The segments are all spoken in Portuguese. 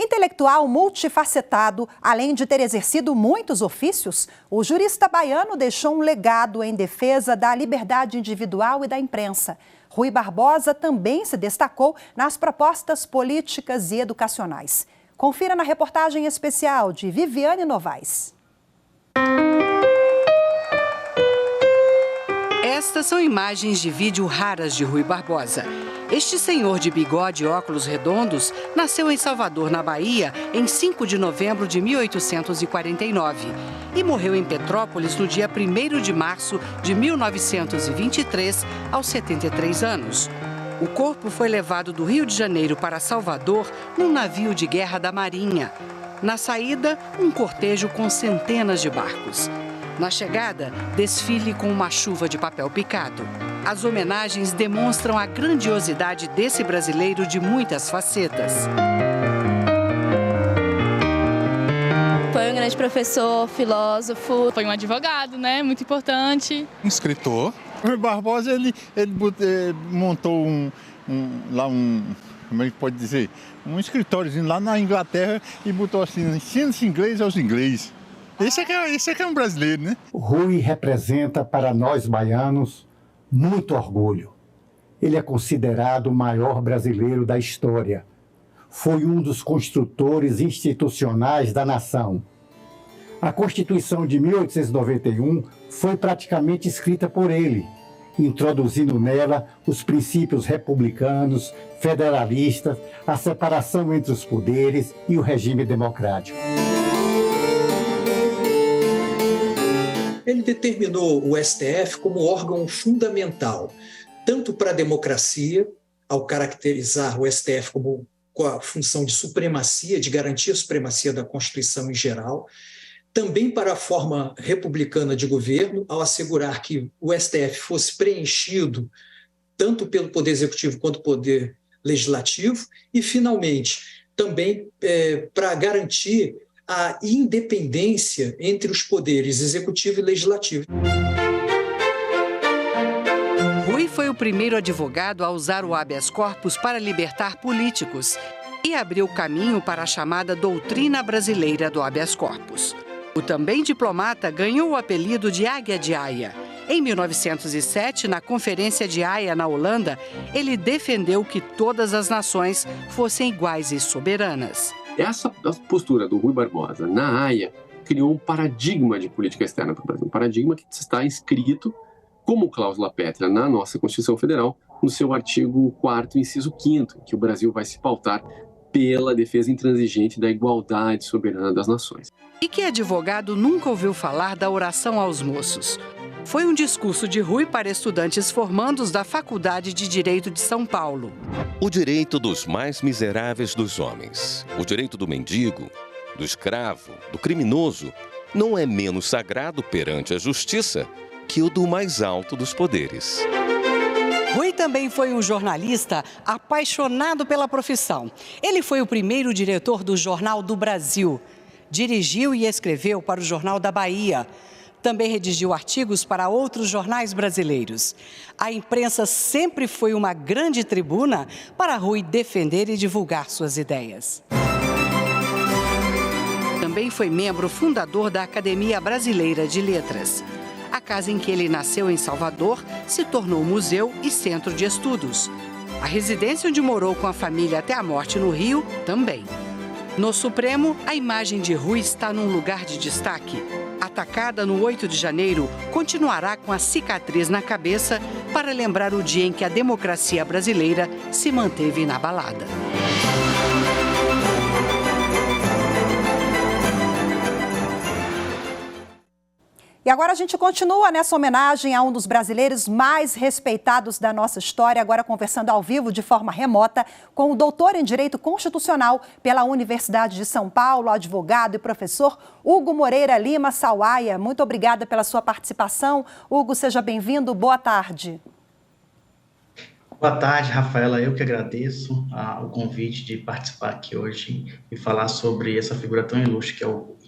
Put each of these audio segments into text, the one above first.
Intelectual multifacetado, além de ter exercido muitos ofícios, o jurista baiano deixou um legado em defesa da liberdade individual e da imprensa. Rui Barbosa também se destacou nas propostas políticas e educacionais. Confira na reportagem especial de Viviane Novaes. Estas são imagens de vídeo raras de Rui Barbosa. Este senhor de bigode e óculos redondos nasceu em Salvador, na Bahia, em 5 de novembro de 1849 e morreu em Petrópolis no dia 1º de março de 1923, aos 73 anos. O corpo foi levado do Rio de Janeiro para Salvador num navio de guerra da Marinha. Na saída, um cortejo com centenas de barcos. Na chegada, desfile com uma chuva de papel picado. As homenagens demonstram a grandiosidade desse brasileiro de muitas facetas. Foi um grande professor, filósofo. Foi um advogado, né? Muito importante. Um escritor. O Rui Barbosa, ele montou como é que pode dizer? Um escritóriozinho lá na Inglaterra e botou assim, ensina-se inglês aos ingleses. Esse aqui é um brasileiro, né? O Rui representa para nós baianos muito orgulho. Ele é considerado o maior brasileiro da história. Foi um dos construtores institucionais da nação. A Constituição de 1891 foi praticamente escrita por ele, introduzindo nela os princípios republicanos, federalistas, a separação entre os poderes e o regime democrático. Ele determinou o STF como órgão fundamental, tanto para a democracia, ao caracterizar o STF como com a função de supremacia, de garantir a supremacia da Constituição em geral, também para a forma republicana de governo, ao assegurar que o STF fosse preenchido tanto pelo Poder Executivo quanto pelo Poder Legislativo, e, finalmente, também para garantir a independência entre os poderes executivo e legislativo. Rui foi o primeiro advogado a usar o habeas corpus para libertar políticos e abriu caminho para a chamada doutrina brasileira do habeas corpus. O também diplomata ganhou o apelido de Águia de Haia. Em 1907, na Conferência de Haia, na Holanda, ele defendeu que todas as nações fossem iguais e soberanas. Essa postura do Rui Barbosa na Haia criou um paradigma de política externa para o Brasil, um paradigma que está inscrito como cláusula pétrea na nossa Constituição Federal, no seu artigo 4º, inciso 5º, que o Brasil vai se pautar pela defesa intransigente da igualdade soberana das nações. E que advogado nunca ouviu falar da oração aos moços? Foi um discurso de Rui para estudantes formandos da Faculdade de Direito de São Paulo. O direito dos mais miseráveis dos homens, o direito do mendigo, do escravo, do criminoso, não é menos sagrado perante a justiça que o do mais alto dos poderes. Rui também foi um jornalista apaixonado pela profissão. Ele foi o primeiro diretor do Jornal do Brasil. Dirigiu e escreveu para o Jornal da Bahia. Também redigiu artigos para outros jornais brasileiros. A imprensa sempre foi uma grande tribuna para Rui defender e divulgar suas ideias. Também foi membro fundador da Academia Brasileira de Letras. A casa em que ele nasceu, em Salvador, se tornou museu e centro de estudos. A residência onde morou com a família até a morte no Rio, também. No Supremo, a imagem de Rui está num lugar de destaque. Atacada no 8 de janeiro, continuará com a cicatriz na cabeça para lembrar o dia em que a democracia brasileira se manteve inabalada. E agora a gente continua nessa homenagem a um dos brasileiros mais respeitados da nossa história, agora conversando ao vivo de forma remota com o doutor em Direito Constitucional pela Universidade de São Paulo, advogado e professor Hugo Moreira Lima Sauaia. Muito obrigada pela sua participação. Hugo, seja bem-vindo. Boa tarde. Boa tarde, Rafaela. Eu que agradeço o convite de participar aqui hoje e falar sobre essa figura tão ilustre que é o Rui.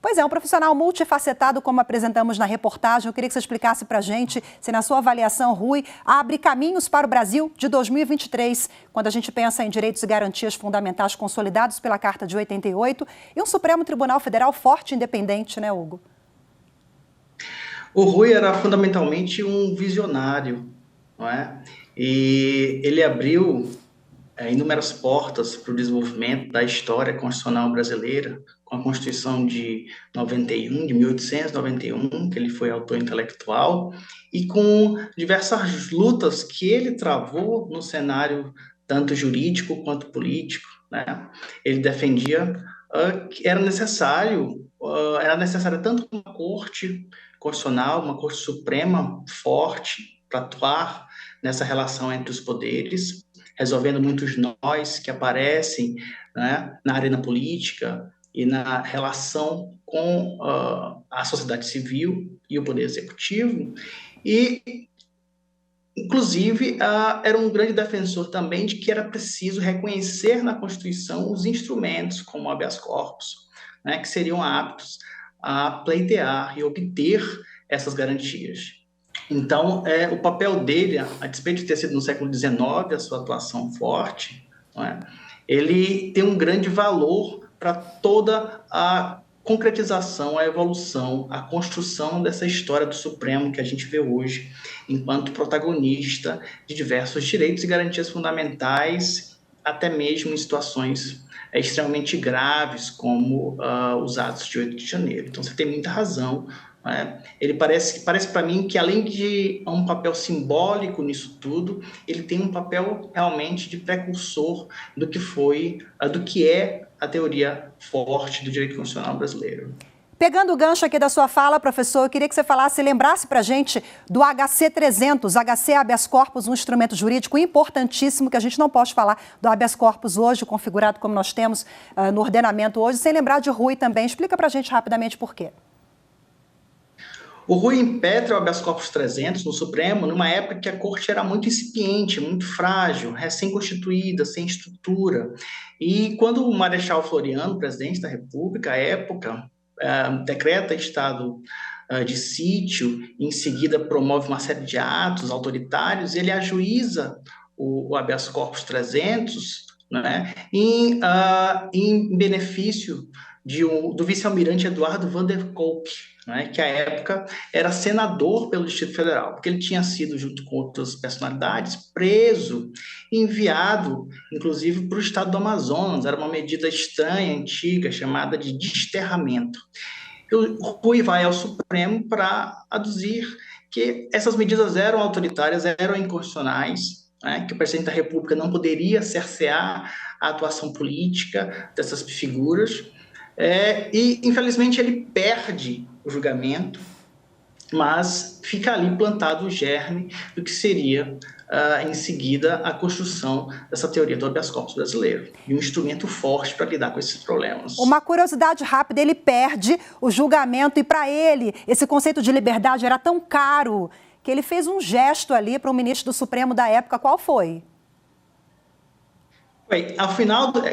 Pois é, um profissional multifacetado, como apresentamos na reportagem. Eu queria que você explicasse para a gente se, na sua avaliação, Rui, abre caminhos para o Brasil de 2023, quando a gente pensa em direitos e garantias fundamentais consolidados pela Carta de 88 e um Supremo Tribunal Federal forte e independente, né, Hugo? O Rui era fundamentalmente um visionário, não é? E ele abriu inúmeras portas para o desenvolvimento da história constitucional brasileira, com a Constituição de 1891, que ele foi autor intelectual, e com diversas lutas que ele travou no cenário tanto jurídico quanto político, né? Ele defendia que era necessária tanto uma corte constitucional, uma corte suprema forte para atuar nessa relação entre os poderes, resolvendo muitos nós que aparecem, né, na arena política e na relação com a sociedade civil e o poder executivo. E, inclusive, era um grande defensor também de que era preciso reconhecer na Constituição os instrumentos, como o habeas corpus, né, que seriam aptos a pleitear e obter essas garantias. Então, o papel dele, a despeito de ter sido no século XIX, a sua atuação forte, não é? Ele tem um grande valor para toda a concretização, a evolução, a construção dessa história do Supremo que a gente vê hoje, enquanto protagonista de diversos direitos e garantias fundamentais, até mesmo em situações extremamente graves, como os atos de 8 de janeiro. Então, você tem muita razão. Ele parece para mim que, além de um papel simbólico nisso tudo, ele tem um papel realmente de precursor do que é a teoria forte do direito constitucional brasileiro. Pegando o gancho aqui da sua fala, professor, eu queria que você lembrasse para a gente do HC 300, HC habeas corpus, um instrumento jurídico importantíssimo, que a gente não pode falar do habeas corpus hoje, configurado como nós temos no ordenamento hoje, sem lembrar de Rui também. Explica para a gente rapidamente por quê. O Rui impetra o habeas corpus 300 no Supremo numa época que a corte era muito incipiente, muito frágil, recém-constituída, sem estrutura. E quando o Marechal Floriano, presidente da República, à época, decreta estado de sítio, e em seguida promove uma série de atos autoritários, ele ajuiza o habeas corpus 300, né, em benefício do vice-almirante Eduardo Van der Kolk, né, que à época era senador pelo Distrito Federal, porque ele tinha sido, junto com outras personalidades, preso, enviado, inclusive, para o estado do Amazonas. Era uma medida estranha, antiga, chamada de desterramento. O Rui vai ao Supremo para aduzir que essas medidas eram autoritárias, eram inconstitucionais, né, que o presidente da República não poderia cercear a atuação política dessas figuras. E, infelizmente, ele perde o julgamento, mas fica ali plantado o germe do que seria, em seguida, a construção dessa teoria do habeas corpus brasileiro, e um instrumento forte para lidar com esses problemas. Uma curiosidade rápida, ele perde o julgamento, e para ele, esse conceito de liberdade era tão caro que ele fez um gesto ali para o ministro do Supremo da época. Qual foi?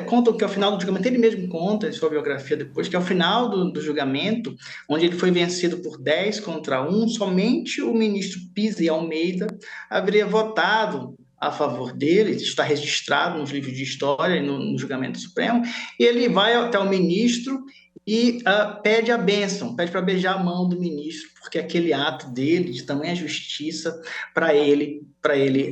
Contam que ao final do julgamento, ele mesmo conta em sua biografia depois, que ao final do julgamento, onde ele foi vencido por 10-1, somente o ministro Pisa e Almeida haveria votado a favor dele. Está registrado nos livros de história e no julgamento Supremo, e ele vai até o ministro e pede a bênção, pede para beijar a mão do ministro, porque aquele ato dele, de tamanha justiça, para ele,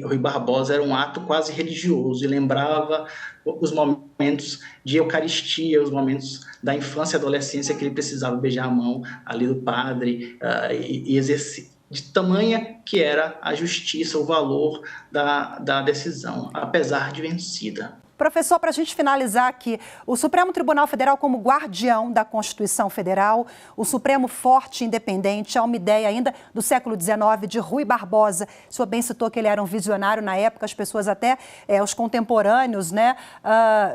Rui Barbosa, era um ato quase religioso, e lembrava os momentos de Eucaristia, os momentos da infância e adolescência, que ele precisava beijar a mão ali do padre e exercer, de tamanha que era a justiça, o valor da decisão, apesar de vencida. Professor, para a gente finalizar aqui, o Supremo Tribunal Federal como guardião da Constituição Federal, o Supremo forte e independente, é uma ideia ainda do século XIX, de Rui Barbosa. O senhor bem citou que ele era um visionário na época, as pessoas até, os contemporâneos, né,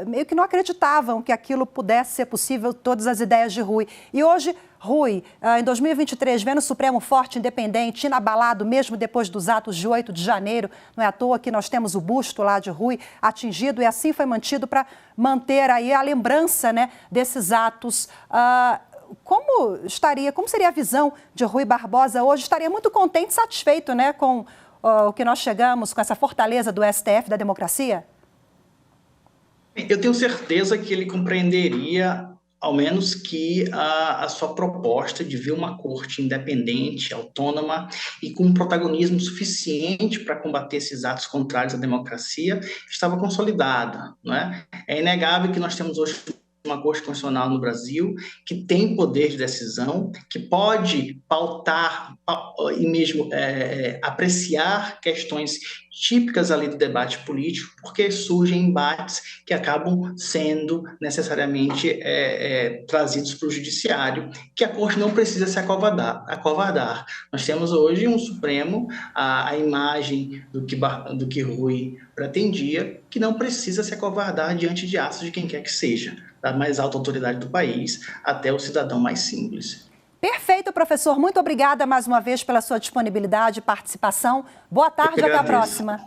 meio que não acreditavam que aquilo pudesse ser possível, todas as ideias de Rui. E hoje, Rui, em 2023, vendo o Supremo forte, independente, inabalado, mesmo depois dos atos de 8 de janeiro, não é à toa que nós temos o busto lá de Rui atingido, e assim foi mantido para manter aí a lembrança, né, desses atos. como seria a visão de Rui Barbosa hoje? Estaria muito contente e satisfeito, né, com o que nós chegamos, com essa fortaleza do STF, da democracia? Eu tenho certeza que ele compreenderia, ao menos, que a sua proposta de ver uma corte independente, autônoma e com um protagonismo suficiente para combater esses atos contrários à democracia estava consolidada, não é? É inegável que nós temos hoje uma Corte Constitucional no Brasil que tem poder de decisão, que pode pautar e mesmo apreciar questões típicas ali do debate político, porque surgem embates que acabam sendo necessariamente trazidos para o judiciário, que a Corte não precisa se acovardar. Nós temos hoje um Supremo, a imagem do que Rui pretendia, que não precisa se acovardar diante de atos de quem quer que seja, da mais alta autoridade do país até o cidadão mais simples. Perfeito, professor. Muito obrigada mais uma vez pela sua disponibilidade e participação. Boa tarde, até a próxima.